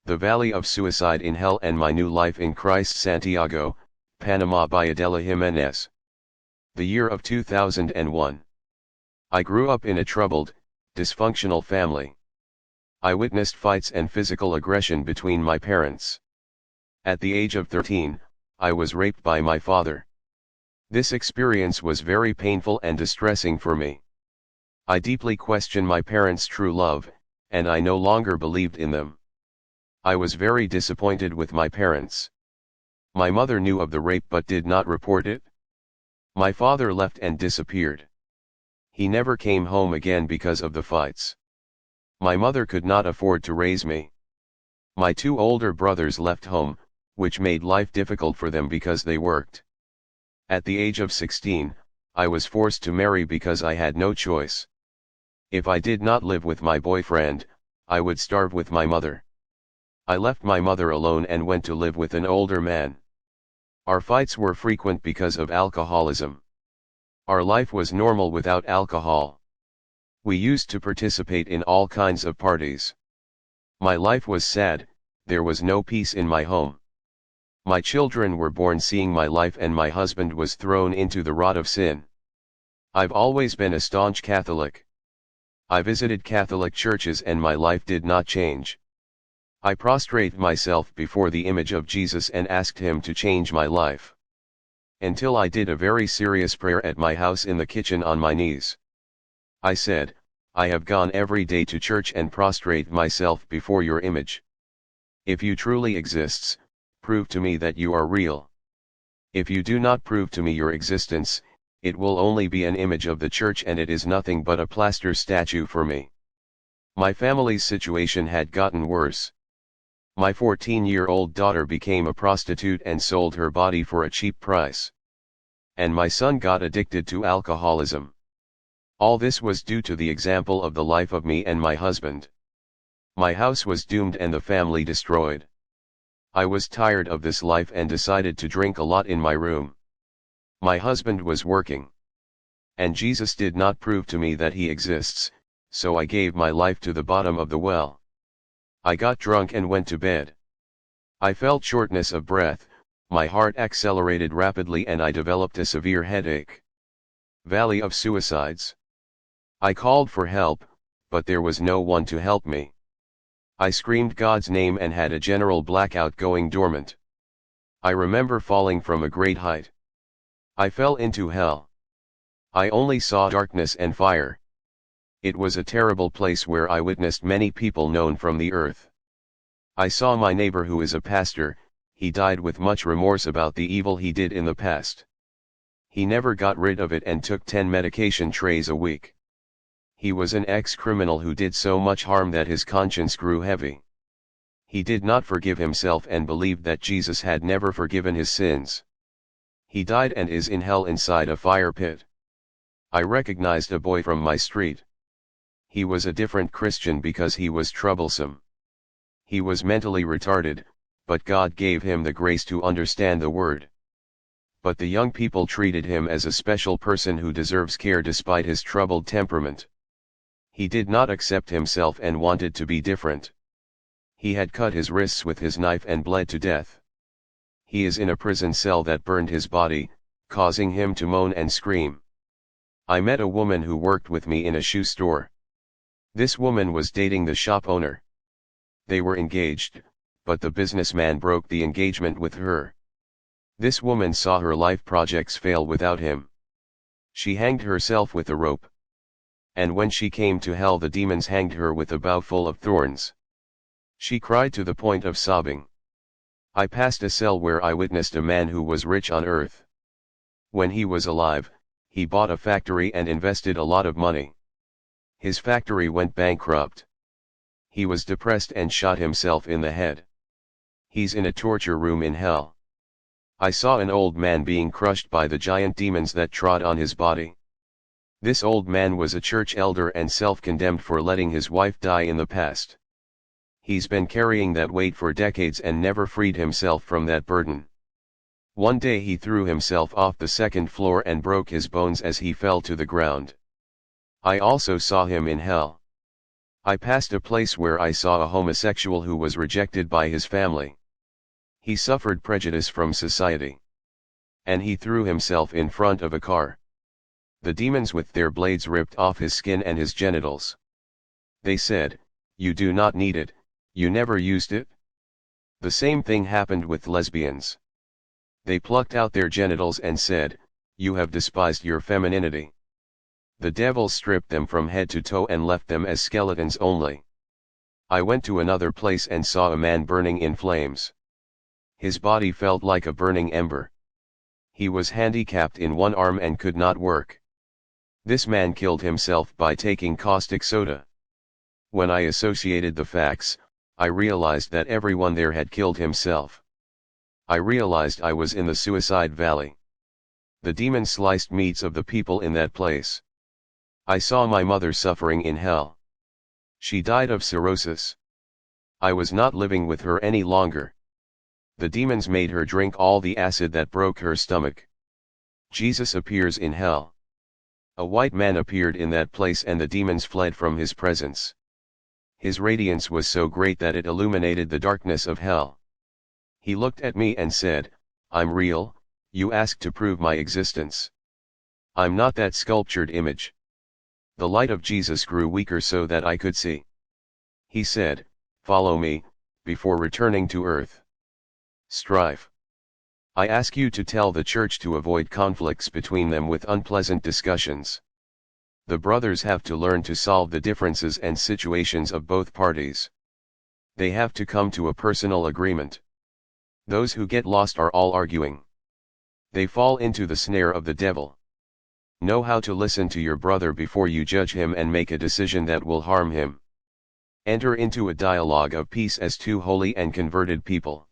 The Valley of Suicide in Hell and My New Life in Christ. Santiago, Panama by Adela Jimenez. The year of 2001. I grew up in a troubled, dysfunctional family. I witnessed fights and physical aggression between my parents. At the age of 13, I was raped by my father. This experience was very painful and distressing for me. I deeply questioned my parents' true love, and I no longer believed in them. I was very disappointed with my parents. My mother knew of the rape but did not report it. My father left and disappeared. He never came home again because of the fights. My mother could not afford to raise me. My two older brothers left home, which made life difficult for them because they worked. At the age of 16, I was forced to marry because I had no choice. If I did not live with my boyfriend, I would starve with my mother. I left my mother alone and went to live with an older man. Our fights were frequent because of alcoholism. Our life was normal without alcohol. We used to participate in all kinds of parties. My life was sad, there was no peace in my home. My children were born seeing my life and my husband was thrown into the rot of sin. I've always been a staunch Catholic. I visited Catholic churches and my life did not change. I prostrated myself before the image of Jesus and asked him to change my life. Until I did a very serious prayer at my house in the kitchen on my knees. I said, I have gone every day to church and prostrate myself before your image. If you truly exists, prove to me that you are real. If you do not prove to me your existence, it will only be an image of the church and it is nothing but a plaster statue for me. My family's situation had gotten worse. My 14-year-old daughter became a prostitute and sold her body for a cheap price. And my son got addicted to alcoholism. All this was due to the example of the life of me and my husband. My house was doomed and the family destroyed. I was tired of this life and decided to drink a lot in my room. My husband was working. And Jesus did not prove to me that he exists, so I gave my life to the bottom of the well. I got drunk and went to bed. I felt shortness of breath, my heart accelerated rapidly and I developed a severe headache. Valley of Suicides. I called for help, but there was no one to help me. I screamed God's name and had a general blackout going dormant. I remember falling from a great height. I fell into hell. I only saw darkness and fire. It was a terrible place where I witnessed many people known from the earth. I saw my neighbor who is a pastor, he died with much remorse about the evil he did in the past. He never got rid of it and took 10 medication trays a week. He was an ex-criminal who did so much harm that his conscience grew heavy. He did not forgive himself and believed that Jesus had never forgiven his sins. He died and is in hell inside a fire pit. I recognized a boy from my street. He was a different Christian because he was troublesome. He was mentally retarded, but God gave him the grace to understand the word. But the young people treated him as a special person who deserves care despite his troubled temperament. He did not accept himself and wanted to be different. He had cut his wrists with his knife and bled to death. He is in a prison cell that burned his body, causing him to moan and scream. I met a woman who worked with me in a shoe store. This woman was dating the shop owner. They were engaged, but the businessman broke the engagement with her. This woman saw her life projects fail without him. She hanged herself with a rope. And when she came to hell, the demons hanged her with a bow full of thorns. She cried to the point of sobbing. I passed a cell where I witnessed a man who was rich on earth. When he was alive, he bought a factory and invested a lot of money. His factory went bankrupt. He was depressed and shot himself in the head. He's in a torture room in hell. I saw an old man being crushed by the giant demons that trod on his body. This old man was a church elder and self-condemned for letting his wife die in the past. He's been carrying that weight for decades and never freed himself from that burden. One day he threw himself off the second floor and broke his bones as he fell to the ground. I also saw him in hell. I passed a place where I saw a homosexual who was rejected by his family. He suffered prejudice from society. And he threw himself in front of a car. The demons with their blades ripped off his skin and his genitals. They said, "You do not need it, you never used it." The same thing happened with lesbians. They plucked out their genitals and said, "You have despised your femininity." The devil stripped them from head to toe and left them as skeletons only. I went to another place and saw a man burning in flames. His body felt like a burning ember. He was handicapped in one arm and could not work. This man killed himself by taking caustic soda. When I associated the facts, I realized that everyone there had killed himself. I realized I was in the suicide valley. The demon sliced meats of the people in that place. I saw my mother suffering in hell. She died of cirrhosis. I was not living with her any longer. The demons made her drink all the acid that broke her stomach. Jesus appears in hell. A white man appeared in that place and the demons fled from his presence. His radiance was so great that it illuminated the darkness of hell. He looked at me and said, "I'm real, you ask to prove my existence. I'm not that sculptured image." The light of Jesus grew weaker so that I could see. He said, "Follow me, before returning to earth." Strife. I ask you to tell the church to avoid conflicts between them with unpleasant discussions. The brothers have to learn to solve the differences and situations of both parties. They have to come to a personal agreement. Those who get lost are all arguing. They fall into the snare of the devil. Know how to listen to your brother before you judge him and make a decision that will harm him. Enter into a dialogue of peace as two holy and converted people.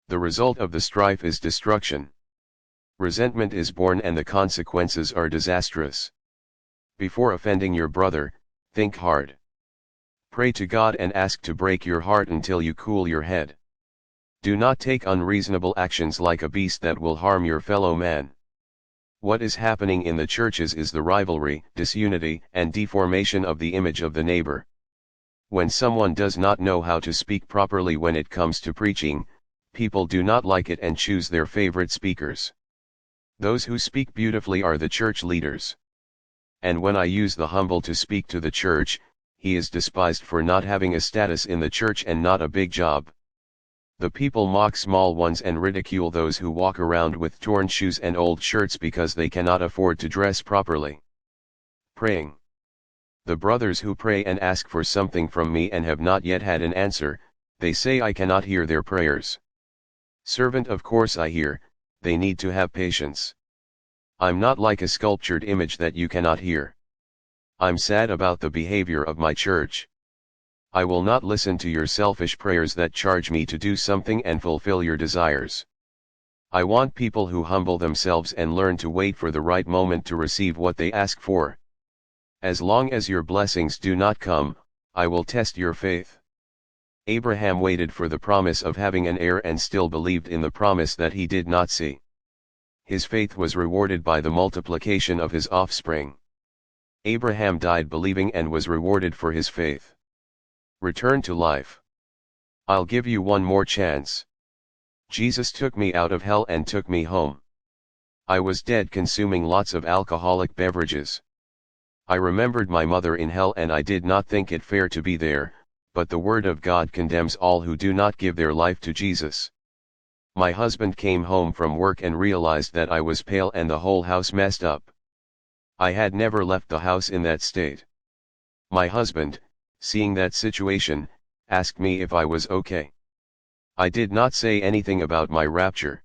The result of the strife is destruction. Resentment is born and the consequences are disastrous. Before offending your brother, think hard. Pray to God and ask to break your heart until you cool your head. Do not take unreasonable actions like a beast that will harm your fellow man. What is happening in the churches is the rivalry, disunity, and deformation of the image of the neighbor. When someone does not know how to speak properly when it comes to preaching, people do not like it and choose their favorite speakers. Those who speak beautifully are the church leaders. And when I use the humble to speak to the church, he is despised for not having a status in the church and not a big job. The people mock small ones and ridicule those who walk around with torn shoes and old shirts because they cannot afford to dress properly. Praying. The brothers who pray and ask for something from me and have not yet had an answer, they say I cannot hear their prayers. Servant, of course I hear, they need to have patience. I'm not like a sculptured image that you cannot hear. I'm sad about the behavior of my church. I will not listen to your selfish prayers that charge me to do something and fulfill your desires. I want people who humble themselves and learn to wait for the right moment to receive what they ask for. As long as your blessings do not come, I will test your faith. Abraham waited for the promise of having an heir and still believed in the promise that he did not see. His faith was rewarded by the multiplication of his offspring. Abraham died believing and was rewarded for his faith. Return to life. I'll give you one more chance. Jesus took me out of hell and took me home. I was dead, consuming lots of alcoholic beverages. I remembered my mother in hell and I did not think it fair to be there, but the word of God condemns all who do not give their life to Jesus. My husband came home from work and realized that I was pale and the whole house messed up. I had never left the house in that state. My husband, seeing that situation, asked me if I was okay. I did not say anything about my rapture.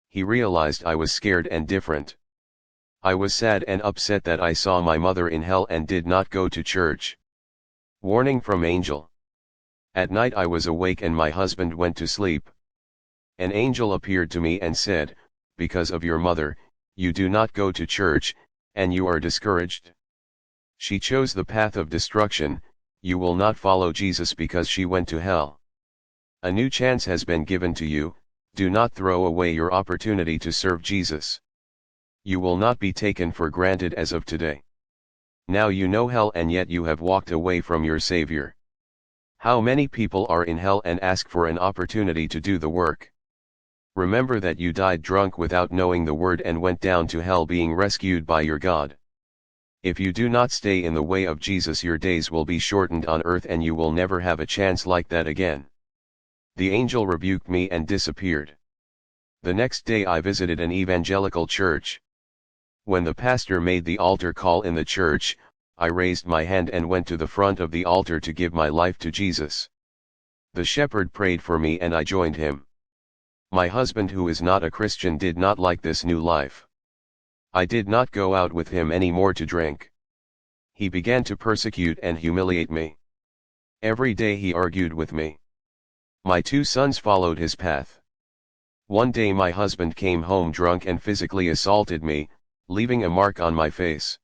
He realized I was scared and different. I was sad and upset that I saw my mother in hell and did not go to church. Warning from angel. At night I was awake and my husband went to sleep. An angel appeared to me and said, "Because of your mother, you do not go to church, and you are discouraged. She chose the path of destruction, you will not follow Jesus because she went to hell. A new chance has been given to you, do not throw away your opportunity to serve Jesus. You will not be taken for granted as of today. Now you know hell and yet you have walked away from your Savior. How many people are in hell and ask for an opportunity to do the work? Remember that you died drunk without knowing the word and went down to hell being rescued by your God. If you do not stay in the way of Jesus, your days will be shortened on earth and you will never have a chance like that again. The angel rebuked me and disappeared. The next day I visited an evangelical church. When the pastor made the altar call in the church, I raised my hand and went to the front of the altar to give my life to Jesus. The shepherd prayed for me and I joined him. My husband, who is not a Christian, did not like this new life. I did not go out with him anymore to drink. He began to persecute and humiliate me. Every day he argued with me. My 2 sons followed his path. One day my husband came home drunk and physically assaulted me, leaving a mark on my face.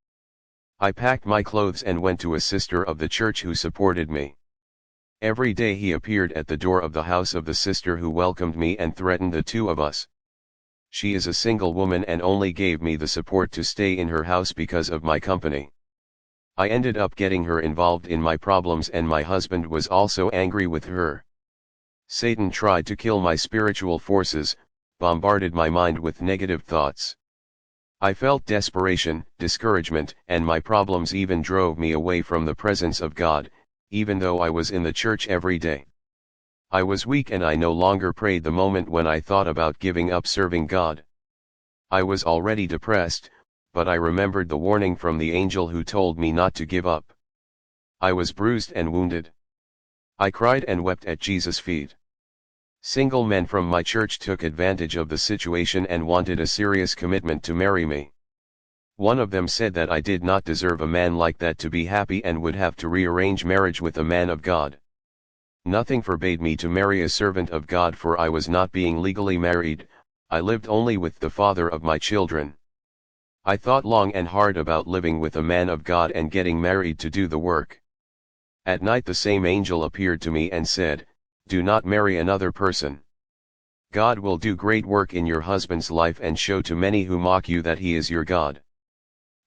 I packed my clothes and went to a sister of the church who supported me. Every day he appeared at the door of the house of the sister who welcomed me and threatened the 2 of us. She is a single woman and only gave me the support to stay in her house because of my company. I ended up getting her involved in my problems and my husband was also angry with her. Satan tried to kill my spiritual forces, bombarded my mind with negative thoughts. I felt desperation, discouragement, and my problems even drove me away from the presence of God, even though I was in the church every day. I was weak and I no longer prayed the moment when I thought about giving up serving God. I was already depressed, but I remembered the warning from the angel who told me not to give up. I was bruised and wounded. I cried and wept at Jesus' feet. Single men from my church took advantage of the situation and wanted a serious commitment to marry me. One of them said that I did not deserve a man like that to be happy and would have to rearrange marriage with a man of God. Nothing forbade me to marry a servant of God, for I was not being legally married. I lived only with the father of my children. I thought long and hard about living with a man of God and getting married to do the work. At night the same angel appeared to me and said, "Do not marry another person. God will do great work in your husband's life and show to many who mock you that he is your God."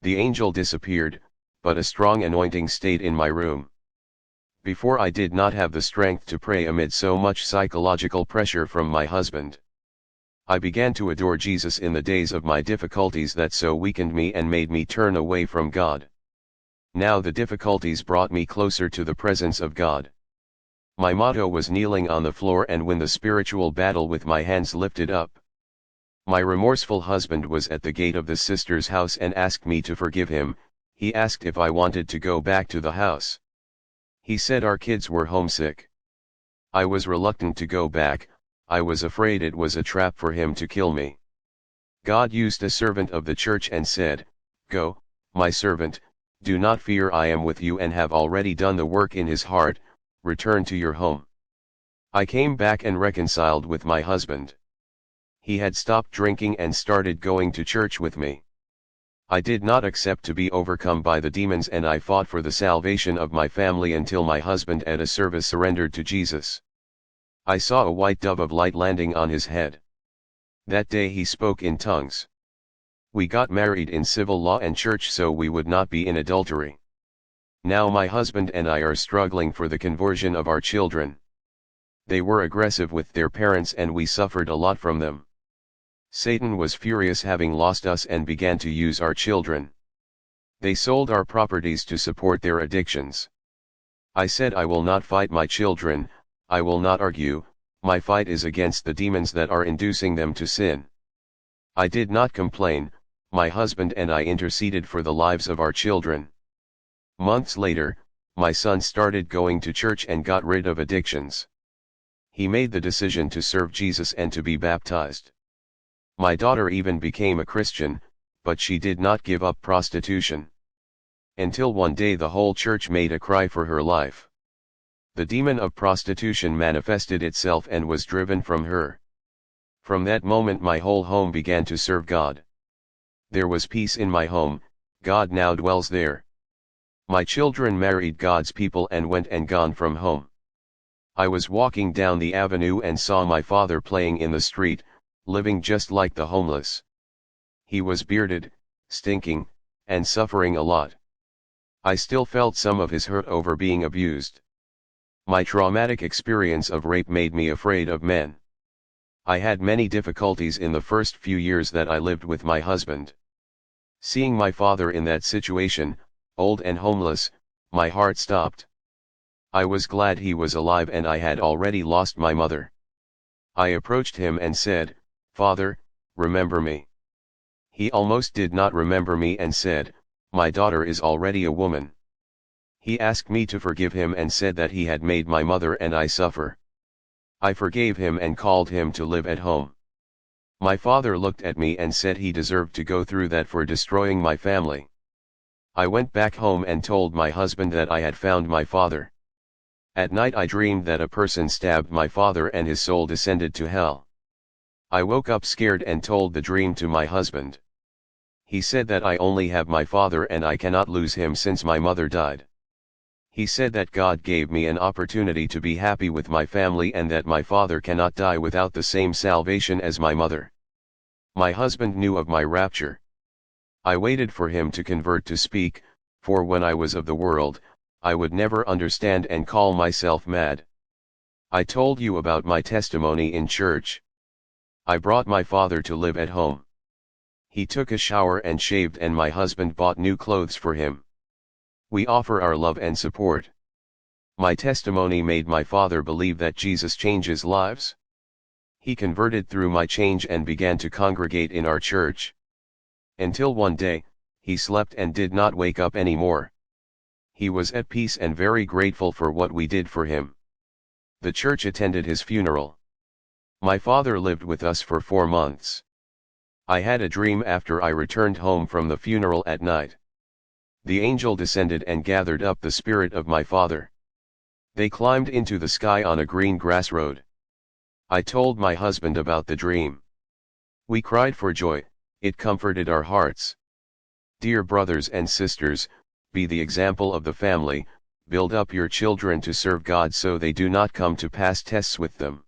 The angel disappeared, but a strong anointing stayed in my room. Before I did not have the strength to pray amid so much psychological pressure from my husband. I began to adore Jesus in the days of my difficulties that so weakened me and made me turn away from God. Now the difficulties brought me closer to the presence of God. My motto was kneeling on the floor and win the spiritual battle with my hands lifted up. My remorseful husband was at the gate of the sister's house and asked me to forgive him. He asked if I wanted to go back to the house. He said our kids were homesick. I was reluctant to go back. I was afraid it was a trap for him to kill me. God used a servant of the church and said, "Go, my servant, do not fear, I am with you and have already done the work in his heart. Return to your home." I came back and reconciled with my husband. He had stopped drinking and started going to church with me. I did not accept to be overcome by the demons and I fought for the salvation of my family until my husband at a service surrendered to Jesus. I saw a white dove of light landing on his head. That day he spoke in tongues. We got married in civil law and church so we would not be in adultery. Now my husband and I are struggling for the conversion of our children. They were aggressive with their parents and we suffered a lot from them. Satan was furious having lost us and began to use our children. They sold our properties to support their addictions. I said I will not fight my children, I will not argue, my fight is against the demons that are inducing them to sin. I did not complain, my husband and I interceded for the lives of our children. Months later, my son started going to church and got rid of addictions. He made the decision to serve Jesus and to be baptized. My daughter even became a Christian, but she did not give up prostitution. Until one day the whole church made a cry for her life. The demon of prostitution manifested itself and was driven from her. From that moment my whole home began to serve God. There was peace in my home, God now dwells there. My children married God's people and went and gone from home. I was walking down the avenue and saw my father playing in the street, living just like the homeless. He was bearded, stinking, and suffering a lot. I still felt some of his hurt over being abused. My traumatic experience of rape made me afraid of men. I had many difficulties in the first few years that I lived with my husband. Seeing my father in that situation, old and homeless, my heart stopped. I was glad he was alive and I had already lost my mother. I approached him and said, "Father, remember me." He almost did not remember me and said, "My daughter is already a woman." He asked me to forgive him and said that he had made my mother and I suffer. I forgave him and called him to live at home. My father looked at me and said he deserved to go through that for destroying my family. I went back home and told my husband that I had found my father. At night I dreamed that a person stabbed my father and his soul descended to hell. I woke up scared and told the dream to my husband. He said that I only have my father and I cannot lose him since my mother died. He said that God gave me an opportunity to be happy with my family and that my father cannot die without the same salvation as my mother. My husband knew of my rapture. I waited for him to convert to speak, for when I was of the world, I would never understand and call myself mad. I told you about my testimony in church. I brought my father to live at home. He took a shower and shaved and my husband bought new clothes for him. We offer our love and support. My testimony made my father believe that Jesus changes lives. He converted through my change and began to congregate in our church. Until one day, he slept and did not wake up anymore. He was at peace and very grateful for what we did for him. The church attended his funeral. My father lived with us for 4 months. I had a dream after I returned home from the funeral at night. The angel descended and gathered up the spirit of my father. They climbed into the sky on a green grass road. I told my husband about the dream. We cried for joy, it comforted our hearts. Dear brothers and sisters, be the example of the family, build up your children to serve God so they do not come to pass tests with them.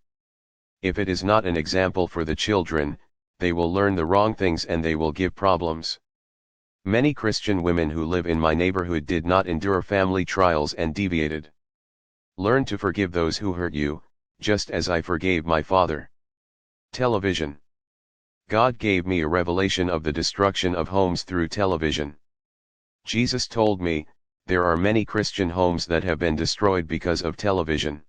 If it is not an example for the children, they will learn the wrong things and they will give problems. Many Christian women who live in my neighborhood did not endure family trials and deviated. Learn to forgive those who hurt you, just as I forgave my father. Television. God gave me a revelation of the destruction of homes through television. Jesus told me, there are many Christian homes that have been destroyed because of television.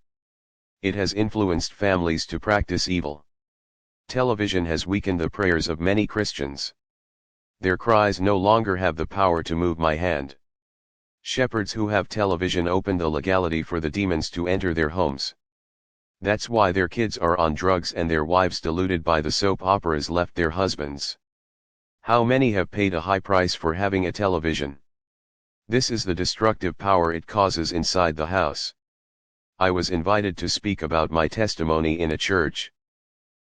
It has influenced families to practice evil. Television has weakened the prayers of many Christians. Their cries no longer have the power to move my hand. Shepherds who have television open the legality for the demons to enter their homes. That's why their kids are on drugs and their wives deluded by the soap operas left their husbands. How many have paid a high price for having a television? This is the destructive power it causes inside the house. I was invited to speak about my testimony in a church.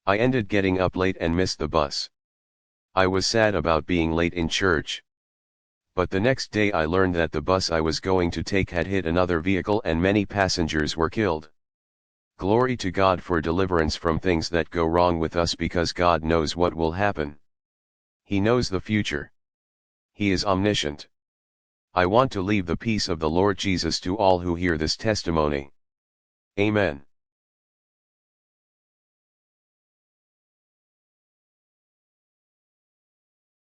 I ended getting up late and missed the bus. I was sad about being late in church. But the next day I learned that the bus I was going to take had hit another vehicle and many passengers were killed. Glory to God for deliverance from things that go wrong with us because God knows what will happen. He knows the future. He is omniscient. I want to leave the peace of the Lord Jesus to all who hear this testimony. Amen.